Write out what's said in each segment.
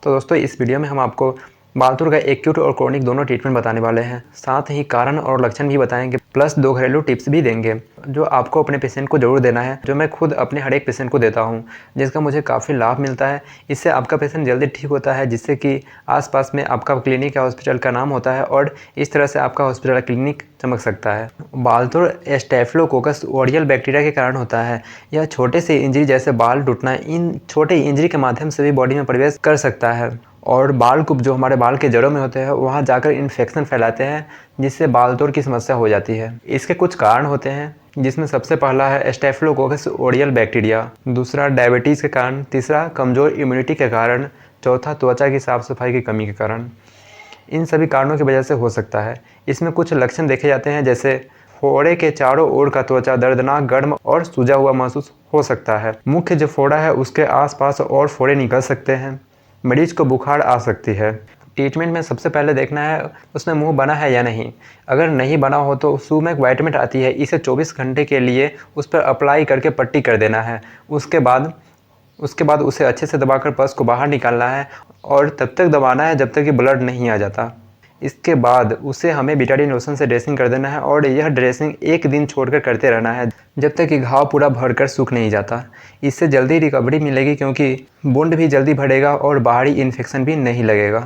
तो दोस्तों इस वीडियो में हम आपको बालतुर का एक्यूट और क्रोनिक दोनों ट्रीटमेंट बताने वाले हैं। साथ ही कारण और लक्षण भी बताएंगे, प्लस 2 घरेलू टिप्स भी देंगे जो आपको अपने पेशेंट को ज़रूर देना है, जो मैं खुद अपने हर एक पेशेंट को देता हूं, जिसका मुझे काफ़ी लाभ मिलता है। इससे आपका पेशेंट जल्दी ठीक होता है, जिससे कि आसपास में आपका क्लिनिक या हॉस्पिटल का नाम होता है और इस तरह से आपका हॉस्पिटल या क्लिनिक चमक सकता है। बालतुर स्टेफिलोकोकस ऑरियल बैक्टीरिया के कारण होता है। यह छोटे से इंजरी जैसे बाल टूटना, इन छोटे इंजरी के माध्यम से भी बॉडी में प्रवेश कर सकता है और बाल को जो हमारे बाल के जड़ों में होते हैं वहाँ जाकर इन्फेक्शन फैलाते हैं, जिससे बालतुर की समस्या हो जाती है। इसके कुछ कारण होते हैं, जिसमें सबसे पहला है स्टेफिलोकोकस ऑरियल बैक्टीरिया, दूसरा डायबिटीज़ के कारण, तीसरा कमज़ोर इम्यूनिटी के कारण, चौथा त्वचा की साफ सफाई की कमी के कारण। इन सभी कारणों की वजह से हो सकता है। इसमें कुछ लक्षण देखे जाते हैं, जैसे फोड़े के चारों ओर का त्वचा दर्दनाक, गर्म और सूजा हुआ महसूस हो सकता है। मुख्य जो फोड़ा है उसके आसपास और फोड़े निकल सकते हैं। मरीज को बुखार आ सकती है। ट्रीटमेंट में सबसे पहले देखना है उसमें मुंह बना है या नहीं। अगर नहीं बना हो तो सूप में एक वाइटमेंट आती है, इसे 24 घंटे के लिए उस पर अप्लाई करके पट्टी कर देना है। उसके बाद उसे अच्छे से दबाकर पस को बाहर निकालना है और तब तक दबाना है जब तक कि ब्लड नहीं आ जाता। इसके बाद उसे हमें बिटाडीन लोशन से ड्रेसिंग कर देना है और यह ड्रेसिंग 1 दिन छोड़कर करते रहना है जब तक कि घाव पूरा भरकर सूख नहीं जाता। इससे जल्दी रिकवरी मिलेगी, क्योंकि वुंड भी जल्दी भरेगा और बाहरी इन्फेक्शन भी नहीं लगेगा।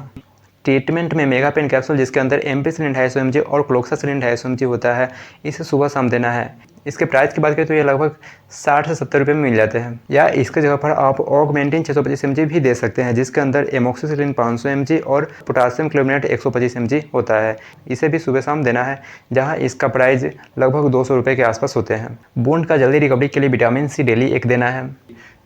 ट्रीटमेंट में मेगापेन कैप्सूल, जिसके अंदर एम्पिसिलिन 250 mg और क्लोक्सासिलिन 250 mg होता है, इसे सुबह शाम देना है। इसके प्राइस की बात करें तो ये लगभग 60 से 70 रुपये में मिल जाते हैं। या इसके जगह पर आप ऑगमेंटिन 625 mg भी दे सकते हैं, जिसके अंदर एमोक्सिसिलिन 500 mg और पोटासियम क्लोराइड 125 mg होता है। इसे भी सुबह शाम देना है, जहां इसका प्राइस लगभग 200 रुपये के आसपास होते हैं। वुंड का जल्दी रिकवरी के लिए विटामिन सी डेली 1 देना है।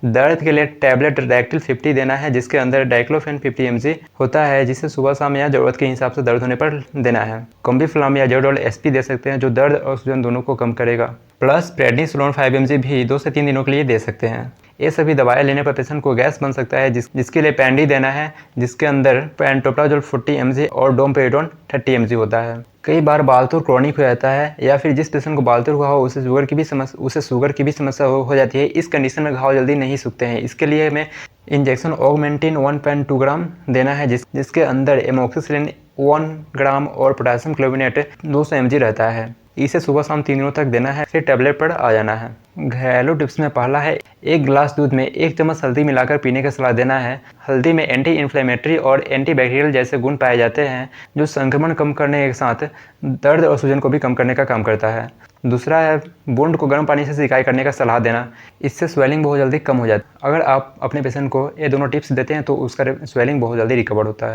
दर्द के लिए टैबलेट डायक्टिल 50 देना है, जिसके अंदर डाइक्लोफेन 50 mg होता है, जिसे सुबह शाम या ज़रूरत के हिसाब से दर्द होने पर देना है। कॉम्बीफ्लाम या जेडोल एसपी दे सकते हैं, जो दर्द और सूजन दोनों को कम करेगा। प्लस प्रेडनिसोलोन 5 mg भी 2 से 3 दिनों के लिए दे सकते हैं। ये सभी दवाएं लेने पर पेशेंट को गैस बन सकता है, जिसके लिए पैंडी देना है, जिसके अंदर पैंटोप्राजोल 40 mg और डोमपेरिडोन 30 mg होता है। कई बार बालतुर क्रोनिक हो जाता है, या फिर जिस पेशेंट को बालतुर हुआ हो उसे शुगर की भी समस्या हो जाती है। इस कंडीशन में घाव जल्दी नहीं सूखते हैं। इसके लिए हमें इंजेक्शन ऑगमेंटिन 1.2 ग्राम देना है, जिसके अंदर एमोक्सिसिलिन 1 ग्राम और पोटासियम क्लोराइड 200 mg रहता है। इसे सुबह शाम 3 दिनों तक देना है, फिर टैबलेट पर आ जाना है। घरेलू टिप्स में पहला है 1 गिलास दूध में 1 चम्मच हल्दी मिलाकर पीने का सलाह देना है। हल्दी में एंटी इन्फ्लेमेटरी और एंटीबैक्टीरियल जैसे गुण पाए जाते हैं, जो संक्रमण कम करने के साथ दर्द और सूजन को भी कम करने का काम करता है। दूसरा है वुंड को गर्म पानी से सिकाई करने का सलाह देना। इससे स्वेलिंग बहुत जल्दी कम हो जाती है। अगर आप अपने पेशेंट को ये दोनों टिप्स देते हैं तो उसका स्वेलिंग बहुत जल्दी रिकवर होता है।